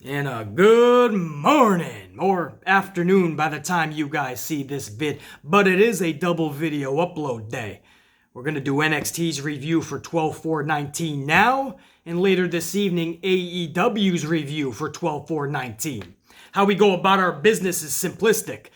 And a good morning, or afternoon by the time you guys see this vid, but it is a double video upload day. We're going to do NXT's review for 12/4/19 now, and later this evening, AEW's review for 12/4/19. How we go about our business is simplistic.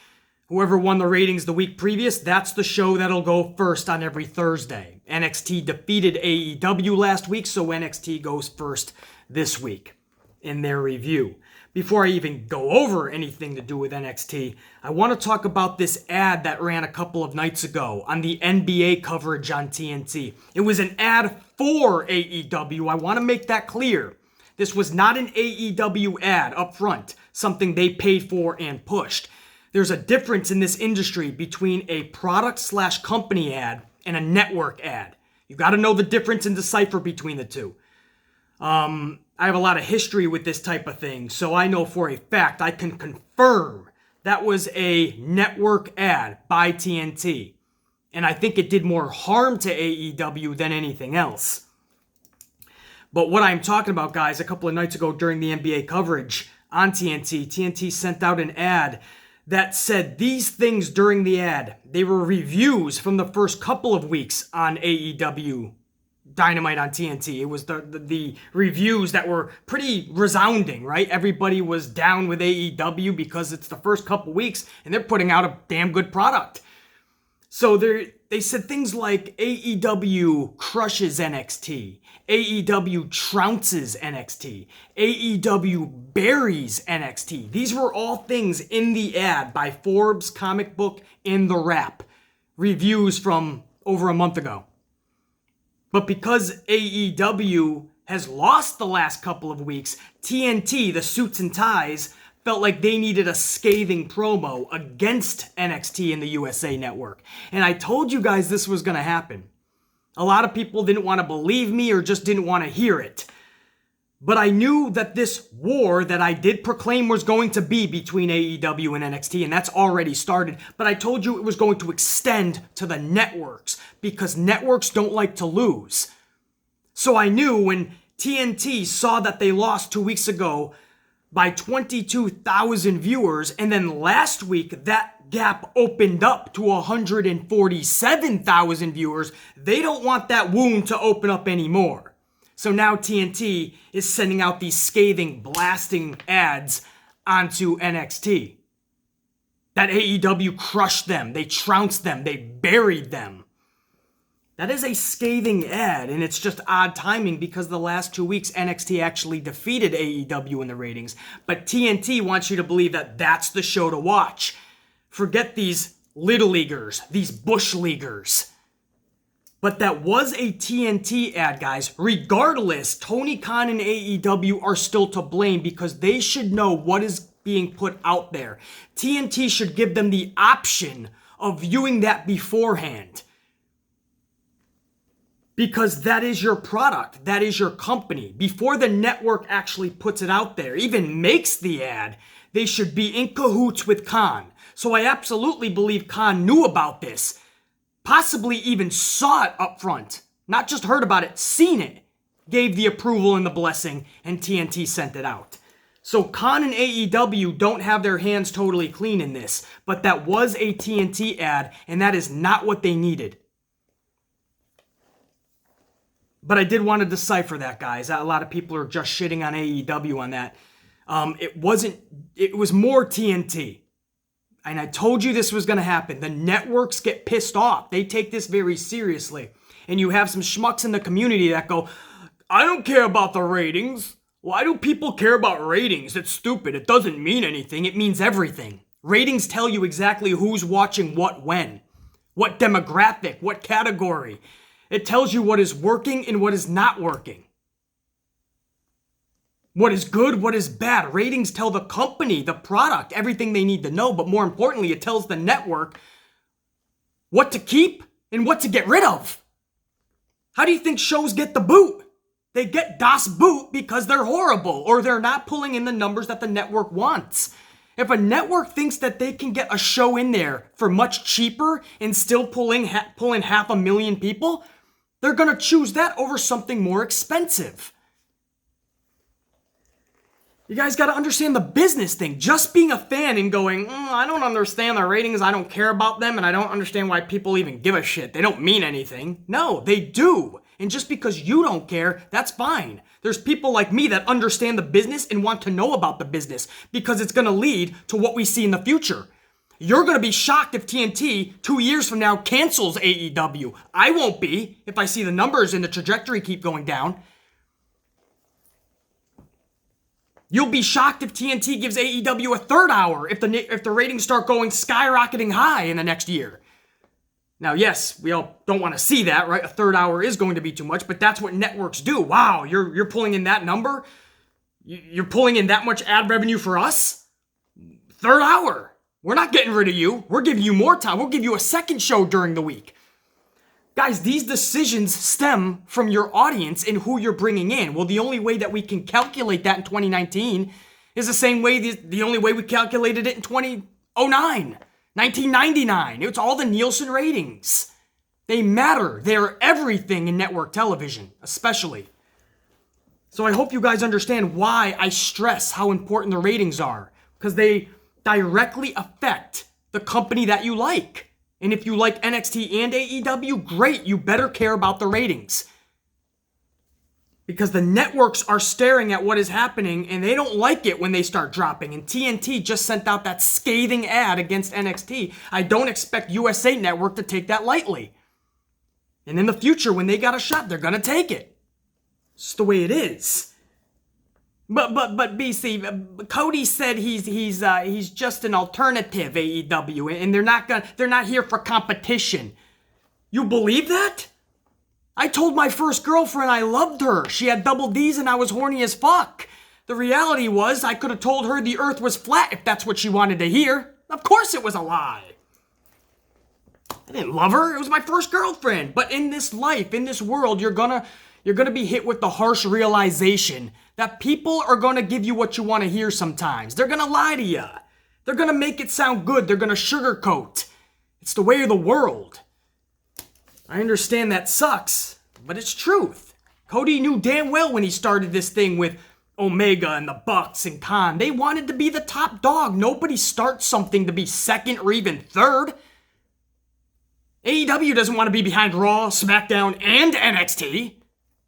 Whoever won the ratings the week previous, that's the show that'll go first on every Thursday. NXT defeated AEW last week, so NXT goes first this week in their review. Before I even go over anything to do with NXT, I want to talk about this ad that ran a couple of nights ago on the NBA coverage on TNT. It was an ad for AEW. I want to make that clear. This was not an AEW ad up front, something they paid for and pushed. There's a difference in this industry between a product/company ad and a network ad. You got to know the difference and decipher between the two. I have a lot of history with this type of thing, so I know for a fact, I can confirm that was a network ad by TNT. And I think it did more harm to AEW than anything else. But what I'm talking about, guys, a couple of nights ago during the NBA coverage on TNT, TNT sent out an ad that said these things during the ad. They were reviews from the first couple of weeks on AEW Dynamite on TNT. It was the reviews that were pretty resounding, right? Everybody was down with AEW because it's the first couple weeks and they're putting out a damn good product. So they said things like AEW crushes NXT, AEW trounces NXT, AEW buries NXT. These were all things in the ad by Forbes, Comic Book, and The Wrap. Reviews from over a month ago. But because AEW has lost the last couple of weeks, TNT, the suits and ties, felt like they needed a scathing promo against NXT in the USA Network. And I told you guys this was going to happen. A lot of people didn't want to believe me or just didn't want to hear it. But I knew that this war that I did proclaim was going to be between AEW and NXT, and that's already started. But I told you it was going to extend to the networks, because networks don't like to lose. So I knew when TNT saw that they lost 2 weeks ago by 22,000 viewers, and then last week that gap opened up to 147,000 viewers, they don't want that wound to open up anymore. So now TNT is sending out these scathing, blasting ads onto NXT. That AEW crushed them, they trounced them, they buried them. That is a scathing ad, and it's just odd timing because the last 2 weeks NXT actually defeated AEW in the ratings. But TNT wants you to believe that that's the show to watch. Forget these little leaguers, these bush leaguers. But that was a TNT ad, guys. Regardless, Tony Khan and AEW are still to blame because they should know what is being put out there. TNT should give them the option of viewing that beforehand. Because that is your product. That is your company. Before the network actually puts it out there, even makes the ad, they should be in cahoots with Khan. So I absolutely believe Khan knew about this. Possibly even saw it up front. Not just heard about it, seen it. Gave the approval and the blessing, and TNT sent it out. So Khan and AEW don't have their hands totally clean in this, but that was a TNT ad, and that is not what they needed. But I did want to decipher that, guys. A lot of people are just shitting on AEW on that. It was more TNT. And I told you this was going to happen. The networks get pissed off. They take this very seriously. And you have some schmucks in the community that go, I don't care about the ratings. Why do people care about ratings? It's stupid. It doesn't mean anything. It means everything. Ratings tell you exactly who's watching what when. What demographic, what category. It tells you what is working and what is not working. What is good, what is bad. Ratings tell the company, the product, everything they need to know. But more importantly, it tells the network what to keep and what to get rid of. How do you think shows get the boot? They get Das Boot because they're horrible or they're not pulling in the numbers that the network wants. If a network thinks that they can get a show in there for much cheaper and still pull in 500,000 people, they're going to choose that over something more expensive. You guys got to understand the business thing. Just being a fan and going, I don't understand the ratings, I don't care about them, and I don't understand why people even give a shit. They don't mean anything. No, they do. And just because you don't care, that's fine. There's people like me that understand the business and want to know about the business because it's going to lead to what we see in the future. You're going to be shocked if TNT 2 years from now cancels AEW. I won't be if I see the numbers and the trajectory keep going down. You'll be shocked if TNT gives AEW a third hour if the ratings start going skyrocketing high in the next year. Now, yes, we all don't want to see that, right? A third hour is going to be too much, but that's what networks do. Wow, you're pulling in that number? You're pulling in that much ad revenue for us? Third hour. We're not getting rid of you. We're giving you more time. We'll give you a second show during the week. Guys, these decisions stem from your audience and who you're bringing in. Well, the only way that we can calculate that in 2019 is the same way, the only way we calculated it in 2009, 1999. It's all the Nielsen ratings. They matter. They're everything in network television, especially. So I hope you guys understand why I stress how important the ratings are, because they directly affect the company that you like. And if you like NXT and AEW, great, you better care about the ratings. Because the networks are staring at what is happening and they don't like it when they start dropping. And TNT just sent out that scathing ad against NXT. I don't expect USA Network to take that lightly. And in the future, when they got a shot, they're gonna take it. It's the way it is. But BC, Cody said he's just an alternative AEW, and they're not here for competition. You believe that? I told my first girlfriend I loved her. She had double D's and I was horny as fuck. The reality was I could have told her the earth was flat if that's what she wanted to hear. Of course it was a lie. I didn't love her. It was my first girlfriend. But in this life, in this world, you're gonna be hit with the harsh realization that people are gonna give you what you want to hear sometimes. They're gonna lie to you. They're gonna make it sound good. They're gonna sugarcoat. It's the way of the world. I understand that sucks, but it's truth. Cody knew damn well when he started this thing with Omega and the Bucks and Khan. They wanted to be the top dog. Nobody starts something to be second or even third. AEW doesn't want to be behind Raw, SmackDown, and NXT.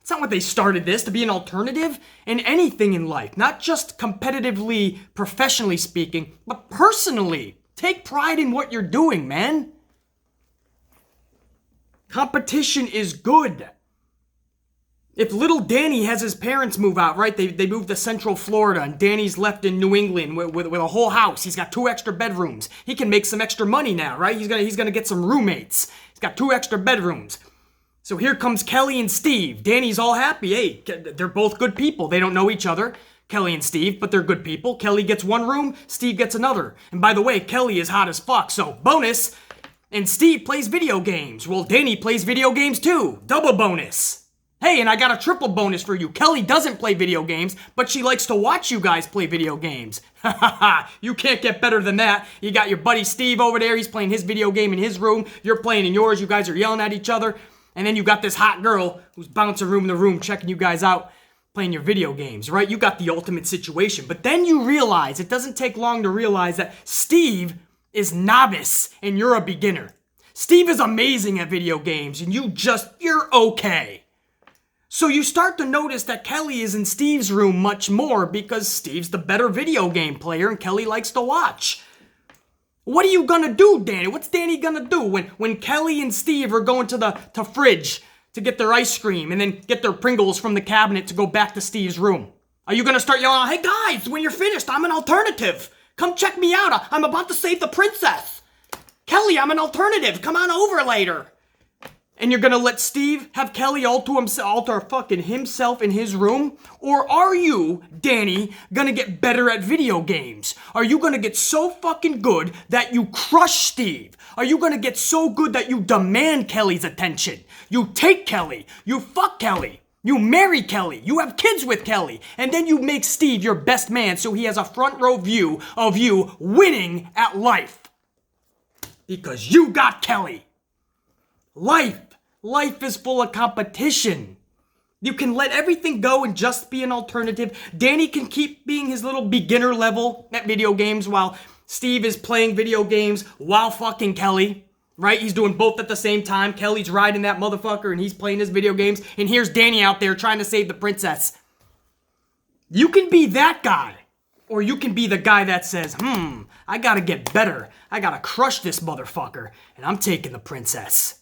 It's not what they started this, to be an alternative in anything in life. Not just competitively, professionally speaking, but personally. Take pride in what you're doing, man. Competition is good. If little Danny has his parents move out, right? They moved to Central Florida and Danny's left in New England with a whole house. He's got 2 extra bedrooms. He can make some extra money now, right? He's gonna get some roommates. He's got 2 extra bedrooms. So here comes Kelly and Steve. Danny's all happy. Hey, they're both good people. They don't know each other, Kelly and Steve, but they're good people. Kelly gets 1 room, Steve gets another. And by the way, Kelly is hot as fuck, so bonus. And Steve plays video games. Well, Danny plays video games too. Double bonus. Hey, and I got a triple bonus for you. Kelly doesn't play video games, but she likes to watch you guys play video games. Ha ha ha, you can't get better than that. You got your buddy Steve over there. He's playing his video game in his room. You're playing in yours. You guys are yelling at each other. And then you got this hot girl who's bouncing room to room, checking you guys out, playing your video games, right? You got the ultimate situation. But then you realize, it doesn't take long to realize that Steve is novice and you're a beginner. Steve is amazing at video games and you're okay. So you start to notice that Kelly is in Steve's room much more because Steve's the better video game player and Kelly likes to watch. What are you gonna do, Danny? What's Danny gonna do when Kelly and Steve are going to the fridge to get their ice cream and then get their Pringles from the cabinet to go back to Steve's room? Are you gonna start yelling, hey guys, when you're finished, I'm an alternative. Come check me out. I'm about to save the princess. Kelly, I'm an alternative. Come on over later. And you're gonna let Steve have Kelly all to himself in his room? Or are you, Danny, gonna get better at video games? Are you gonna get so fucking good that you crush Steve? Are you gonna get so good that you demand Kelly's attention? You take Kelly, you fuck Kelly, you marry Kelly, you have kids with Kelly, and then you make Steve your best man so he has a front row view of you winning at life. Because you got Kelly. Life is full of competition. You can let everything go and just be an alternative. Danny can keep being his little beginner level at video games while Steve is playing video games while fucking Kelly, right? He's doing both at the same time. Kelly's riding that motherfucker and he's playing his video games. And here's Danny out there trying to save the princess. You can be that guy. Or you can be the guy that says, I gotta get better. I gotta crush this motherfucker. And I'm taking the princess.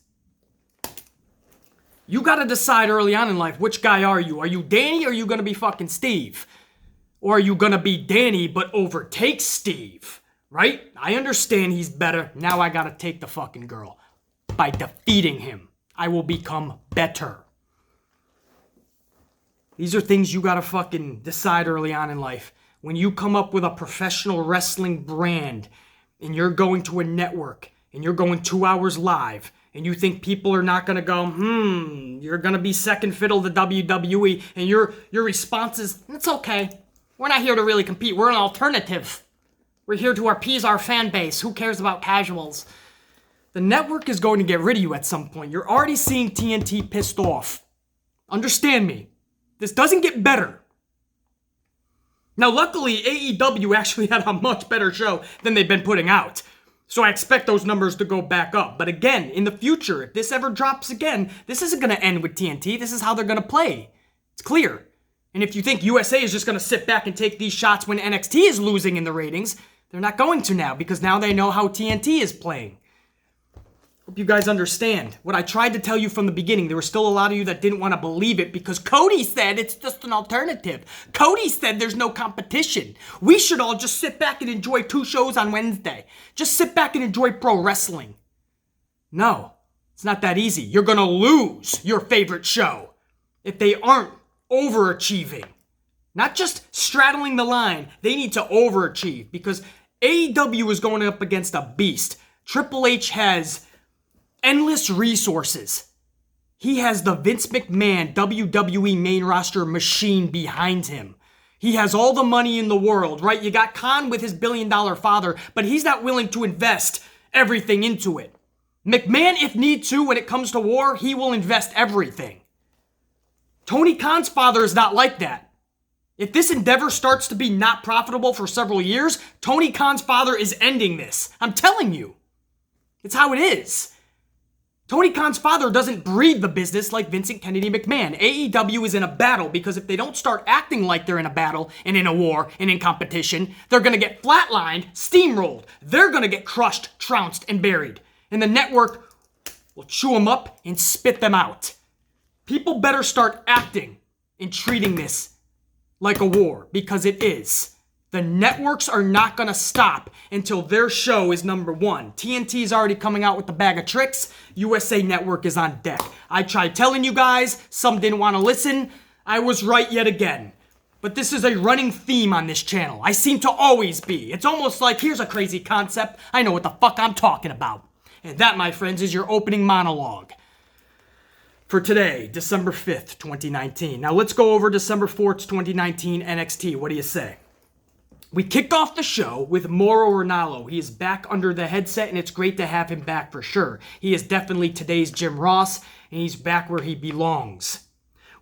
You gotta decide early on in life, which guy are you? Are you Danny or are you gonna be fucking Steve? Or are you gonna be Danny but overtake Steve? Right? I understand he's better. Now I gotta take the fucking girl. By defeating him, I will become better. These are things you gotta fucking decide early on in life. When you come up with a professional wrestling brand and you're going to a network and you're going 2 hours live and you think people are not going to go, you're going to be second fiddle to WWE, and your response is, it's okay. We're not here to really compete. We're an alternative. We're here to appease our fan base. Who cares about casuals? The network is going to get rid of you at some point. You're already seeing TNT pissed off. Understand me. This doesn't get better. Now, luckily, AEW actually had a much better show than they've been putting out. So I expect those numbers to go back up. But again, in the future, if this ever drops again, this isn't going to end with TNT. This is how they're going to play. It's clear. And if you think USA is just going to sit back and take these shots when NXT is losing in the ratings, they're not going to now because now they know how TNT is playing. Hope you guys understand. What I tried to tell you from the beginning, there were still a lot of you that didn't want to believe it because Cody said it's just an alternative. Cody said there's no competition. We should all just sit back and enjoy 2 shows on Wednesday. Just sit back and enjoy pro wrestling. No, it's not that easy. You're going to lose your favorite show if they aren't overachieving. Not just straddling the line. They need to overachieve because AEW is going up against a beast. Triple H has endless resources. He has the Vince McMahon WWE main roster machine behind him. He has all the money in the world, right? You got Khan with his billion-dollar father, but he's not willing to invest everything into it. McMahon, if need to, when it comes to war, he will invest everything. Tony Khan's father is not like that. If this endeavor starts to be not profitable for several years, Tony Khan's father is ending this. I'm telling you. It's how it is. Tony Khan's father doesn't breed the business like Vincent Kennedy McMahon. AEW is in a battle because if they don't start acting like they're in a battle and in a war and in competition, they're going to get flatlined, steamrolled. They're going to get crushed, trounced, and buried. And the network will chew them up and spit them out. People better start acting and treating this like a war because it is. The networks are not going to stop until their show is number 1. TNT is already coming out with the bag of tricks. USA Network is on deck. I tried telling you guys. Some didn't want to listen. I was right yet again. But this is a running theme on this channel. I seem to always be. It's almost like, here's a crazy concept. I know what the fuck I'm talking about. And that, my friends, is your opening monologue for today, December 5th, 2019. Now let's go over December 4th, 2019 NXT. What do you say? We kicked off the show with Mauro Ranallo. He is back under the headset, and it's great to have him back for sure. He is definitely today's Jim Ross, and he's back where he belongs.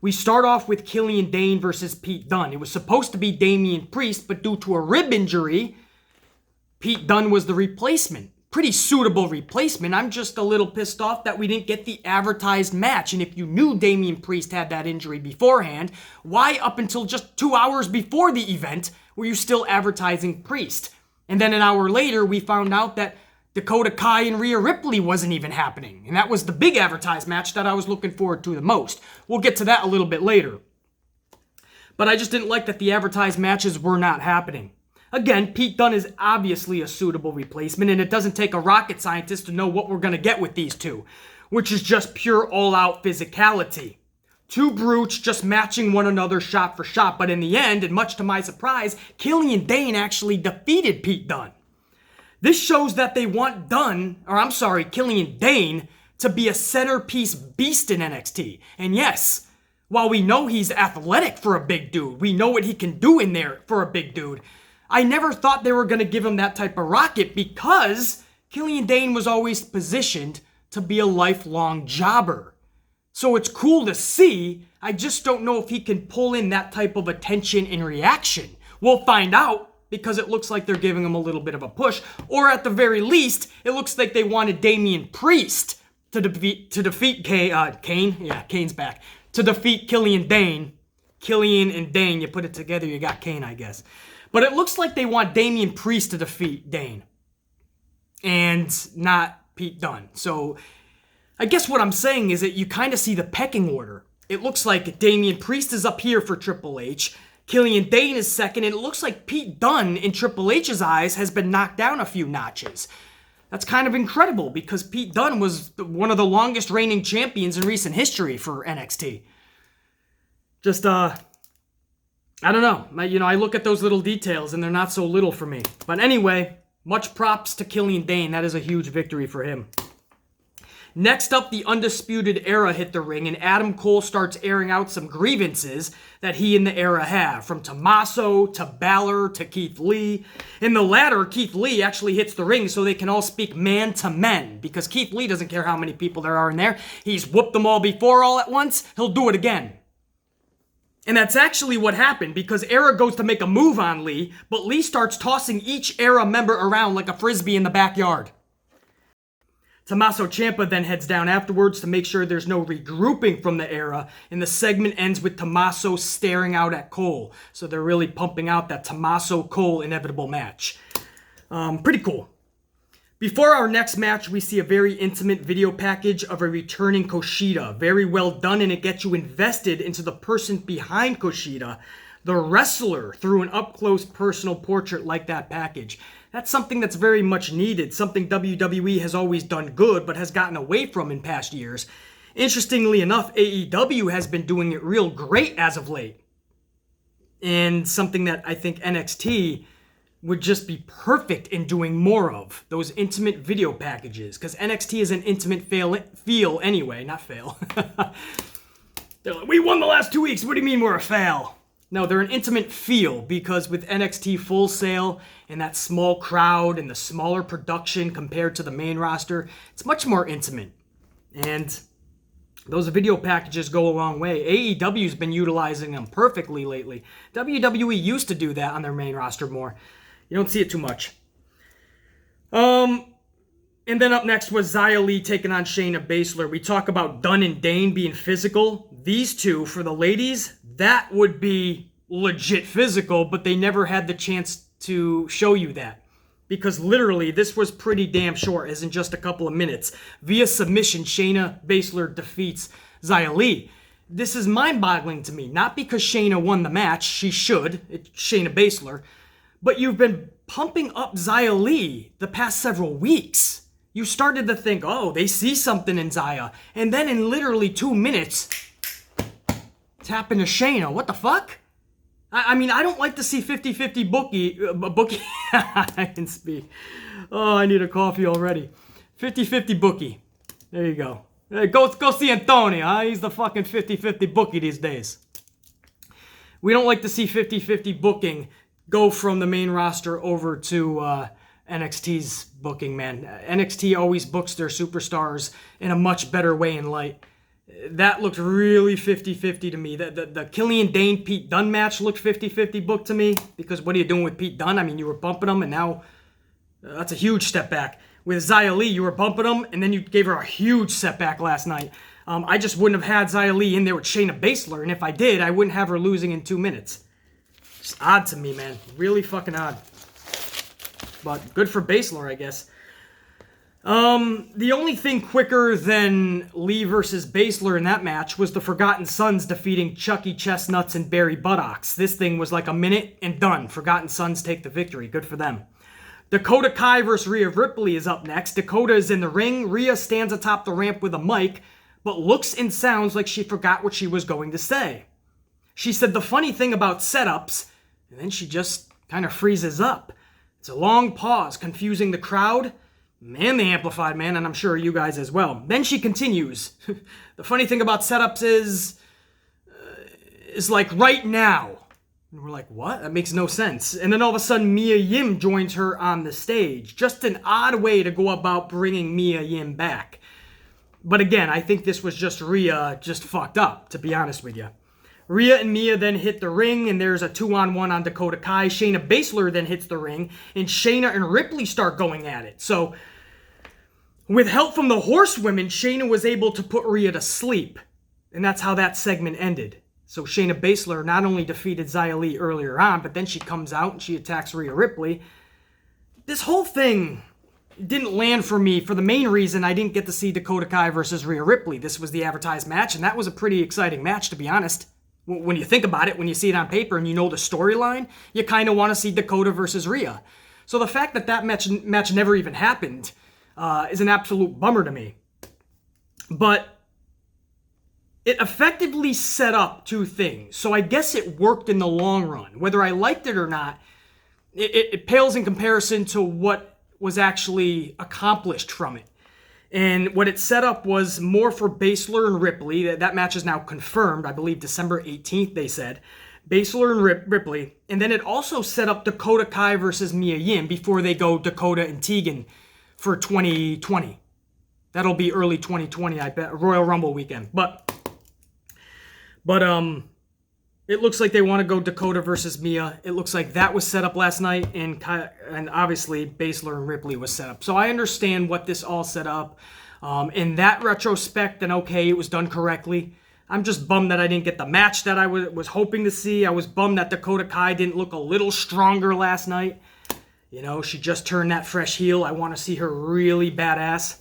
We start off with Killian Dane versus Pete Dunne. It was supposed to be Damian Priest, but due to a rib injury, Pete Dunne was the replacement. Pretty suitable replacement. I'm just a little pissed off that we didn't get the advertised match. And if you knew Damian Priest had that injury beforehand, why up until just 2 hours before the event were you still advertising Priest? And then an hour later, we found out that Dakota Kai and Rhea Ripley wasn't even happening. And that was the big advertised match that I was looking forward to the most. We'll get to that a little bit later. But I just didn't like that the advertised matches were not happening. Again, Pete Dunne is obviously a suitable replacement, and it doesn't take a rocket scientist to know what we're going to get with these two, which is just pure all-out physicality. Two brutes just matching one another shot for shot, but in the end, and much to my surprise, Killian Dane actually defeated Pete Dunne. This shows that they want Killian Dane to be a centerpiece beast in NXT. And yes, while we know he's athletic for a big dude, we know what he can do in there for a big dude, I never thought they were going to give him that type of rocket because Killian Dane was always positioned to be a lifelong jobber. So it's cool to see. I just don't know if he can pull in that type of attention and reaction. We'll find out, because it looks like they're giving him a little bit of a push. Or at the very least, it looks like they wanted Damian Priest to defeat Kane. Yeah, Kane's back. To defeat Killian Dane. Killian and Dane, you put it together, you got Kane, I guess. But it looks like they want Damian Priest to defeat Dane. And not Pete Dunne. So I guess what I'm saying is that you kind of see the pecking order. It looks like Damian Priest is up here for Triple H. Killian Dane is second. And it looks like Pete Dunne, in Triple H's eyes, has been knocked down a few notches. That's kind of incredible because Pete Dunne was one of the longest reigning champions in recent history for NXT. Just, I don't know. I look at those little details and they're not so little for me. But anyway, much props to Killian Dane. That is a huge victory for him. Next up, the Undisputed Era hit the ring, and Adam Cole starts airing out some grievances that he and the Era have, from Tomasso to Balor to Keith Lee. In the latter, Keith Lee actually hits the ring so they can all speak man to men, because Keith Lee doesn't care how many people there are in there. He's whooped them all before all at once. He'll do it again. And that's actually what happened, because Era goes to make a move on Lee, but Lee starts tossing each Era member around like a frisbee in the backyard. Tomasso Ciampa then heads down afterwards to make sure there's no regrouping from the Era, and the segment ends with Tomasso staring out at Cole. So they're really pumping out that Tomasso-Cole inevitable match. Pretty cool. Before our next match, we see a very intimate video package of a returning Kushida. Very well done, and it gets you invested into the person behind Kushida, the wrestler, through an up-close personal portrait like that package. That's something that's very much needed, something WWE has always done good but has gotten away from in past years. Interestingly enough, AEW has been doing it real great as of late. And something that I think NXT would just be perfect in doing more of, those intimate video packages, because NXT is an intimate feel anyway, not fail. They're like, we won the last 2 weeks, what do you mean we're a fail? No, they're an intimate feel, because with NXT Full Sail and that small crowd and the smaller production compared to the main roster, it's much more intimate. And those video packages go a long way. AEW's been utilizing them perfectly lately. WWE used to do that on their main roster more. You don't see it too much. And then up next was Xia Li taking on Shayna Baszler. We talk about Dunn and Dane being physical. These two, for the ladies, that would be legit physical, but they never had the chance to show you that. Because literally, this was pretty damn short, as in just a couple of minutes. Via submission, Shayna Baszler defeats Xia Li. This is mind-boggling to me. Not because Shayna won the match, she should, it's Shayna Baszler, but you've been pumping up Xia Li the past several weeks. You started to think, oh, they see something in Xia. And then in literally 2 minutes, it's happened to Shayna. What the fuck? I mean, I don't like to see 50-50 bookie. I can speak. Oh, I need a coffee already. 50-50 bookie. There you go. Hey, go see Antonio, huh? He's the fucking 50-50 bookie these days. We don't like to see 50-50 booking go from the main roster over to NXT's booking, man. NXT always books their superstars in a much better way in light. That looked really 50-50 to me. The Killian Dane Pete Dunne match looked 50-50 booked to me, because what are you doing with Pete Dunne? I mean, you were bumping him, and now that's a huge step back. With Xia Li, you were bumping him, and then you gave her a huge setback last night. I just wouldn't have had Xia Li in there with Shayna Baszler, and if I did, I wouldn't have her losing in 2 minutes. Just odd to me, man. Really fucking odd. But good for Baszler, I guess. The only thing quicker than Lee versus Baszler in that match was the Forgotten Sons defeating Chucky Chestnuts and Barry Buttocks. This thing was like a minute and done. Forgotten Sons take the victory. Good for them. Dakota Kai versus Rhea Ripley is up next. Dakota is in the ring. Rhea stands atop the ramp with a mic, but looks and sounds like she forgot what she was going to say. She said the funny thing about setups, and then she just kind of freezes up. It's a long pause, confusing the crowd and the amplified man, and I'm sure you guys as well. Then she continues. The funny thing about setups is like right now. And we're like, what? That makes no sense. And then all of a sudden, Mia Yim joins her on the stage. Just an odd way to go about bringing Mia Yim back. But again, I think this was just Rhea just fucked up, to be honest with you. Rhea and Mia then hit the ring, and there's a 2-on-1 on Dakota Kai. Shayna Baszler then hits the ring, and Shayna and Ripley start going at it. So, with help from the horsewomen, Shayna was able to put Rhea to sleep. And that's how that segment ended. So Shayna Baszler not only defeated Xia Li earlier on, but then she comes out and she attacks Rhea Ripley. This whole thing didn't land for me for the main reason I didn't get to see Dakota Kai versus Rhea Ripley. This was the advertised match, and that was a pretty exciting match, to be honest. When you think about it, when you see it on paper and you know the storyline, you kind of want to see Dakota versus Rhea. So the fact that that match never even happened is an absolute bummer to me. But it effectively set up two things. So I guess it worked in the long run. Whether I liked it or not, it pales in comparison to what was actually accomplished from it. And what it set up was more for Baszler and Ripley. That match is now confirmed. I believe December 18th, they said. Baszler and Ripley. And then it also set up Dakota Kai versus Mia Yim before they go Dakota and Tegan for 2020. That'll be early 2020, I bet. Royal Rumble weekend. But it looks like they want to go Dakota versus Mia. It looks like that was set up last night, and obviously Baszler and Ripley was set up. So I understand what this all set up. In that retrospect, then okay, it was done correctly. I'm just bummed that I didn't get the match that I was hoping to see. I was bummed that Dakota Kai didn't look a little stronger last night. You know, she just turned that fresh heel. I want to see her really badass.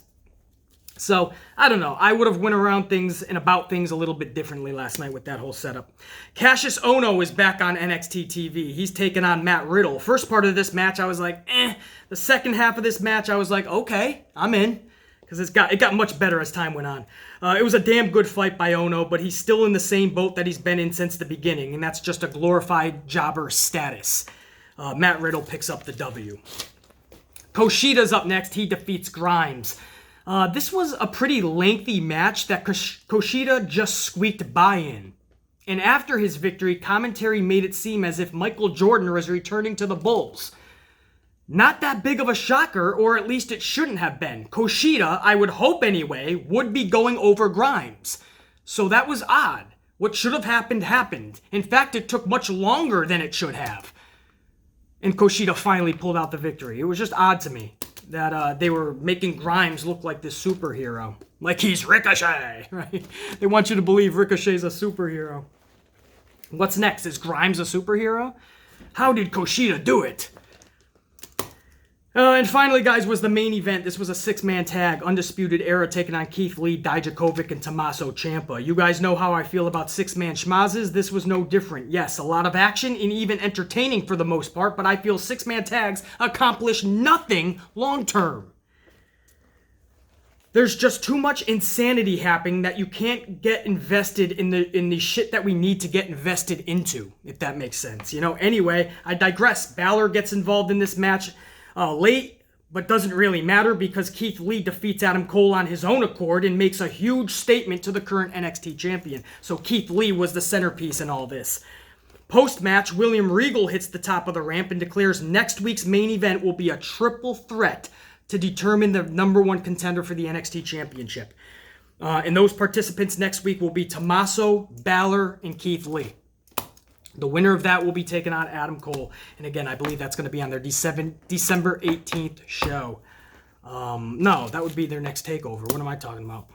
So, I don't know. I would have went around things and about things a little bit differently last night with that whole setup. Cassius Ohno is back on NXT TV. He's taking on Matt Riddle. First part of this match, I was like, eh. The second half of this match, I was like, okay, I'm in. Because it got much better as time went on. It was a damn good fight by Ohno, but he's still in the same boat that he's been in since the beginning, and that's just a glorified jobber status. Matt Riddle picks up the W. Kushida's up next. He defeats Grimes. This was a pretty lengthy match that Kushida just squeaked by in. And after his victory, commentary made it seem as if Michael Jordan was returning to the Bulls. Not that big of a shocker, or at least it shouldn't have been. Kushida, I would hope anyway, would be going over Grimes. So that was odd. What should have happened, happened. In fact, it took much longer than it should have. And Kushida finally pulled out the victory. It was just odd to me that they were making Grimes look like this superhero. Like he's Ricochet, right? They want you to believe Ricochet's a superhero. What's next? Is Grimes a superhero? How did Kushida do it? And finally, guys, was the main event. This was a 6-man tag. Undisputed Era taking on Keith Lee, Dijakovic, and Tomasso Ciampa. You guys know how I feel about 6-man schmazes. This was no different. Yes, a lot of action and even entertaining for the most part, but I feel 6-man tags accomplish nothing long-term. There's just too much insanity happening that you can't get invested in the shit that we need to get invested into, if that makes sense. You know, anyway, I digress. Balor gets involved in this match late, but doesn't really matter because Keith Lee defeats Adam Cole on his own accord and makes a huge statement to the current NXT champion. So Keith Lee was the centerpiece in all this. Post-match, William Regal hits the top of the ramp and declares next week's main event will be a triple threat to determine the #1 contender for the NXT championship. And those participants next week will be Tomasso, Balor, and Keith Lee. The winner of that will be taking on Adam Cole. And again, I believe that's going to be on their December 18th show. No, that would be their next takeover. What am I talking about?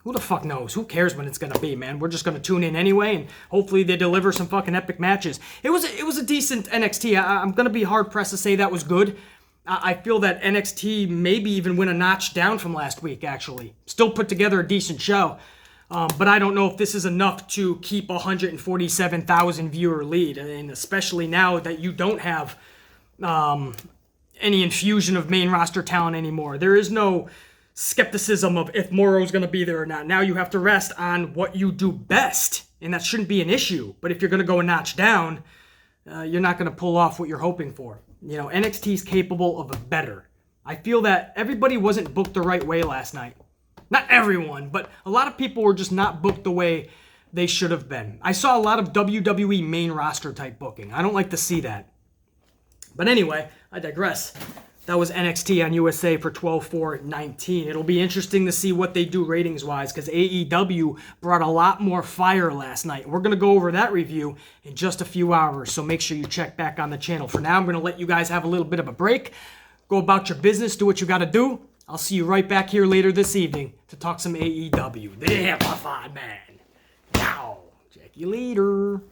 Who the fuck knows? Who cares when it's going to be, man? We're just going to tune in anyway, and hopefully they deliver some fucking epic matches. It was a decent NXT. I'm going to be hard-pressed to say that was good. I feel that NXT maybe even went a notch down from last week, actually. Still put together a decent show. But I don't know if this is enough to keep a 147,000 viewer lead, and especially now that you don't have any infusion of main roster talent anymore. There is no skepticism of if Morrow's going to be there or not. Now you have to rest on what you do best, and that shouldn't be an issue. But if you're going to go a notch down, you're not going to pull off what you're hoping for. You know, NXT is capable of better. I feel that everybody wasn't booked the right way last night. Not everyone, but a lot of people were just not booked the way they should have been. I saw a lot of WWE main roster type booking. I don't like to see that. But anyway, I digress. That was NXT on USA for 12/4/19. It'll be interesting to see what they do ratings-wise because AEW brought a lot more fire last night. We're going to go over that review in just a few hours, so make sure you check back on the channel. For now, I'm going to let you guys have a little bit of a break. Go about your business, do what you got to do. I'll see you right back here later this evening to talk some AEW. The Amplified Man. Now, check you later.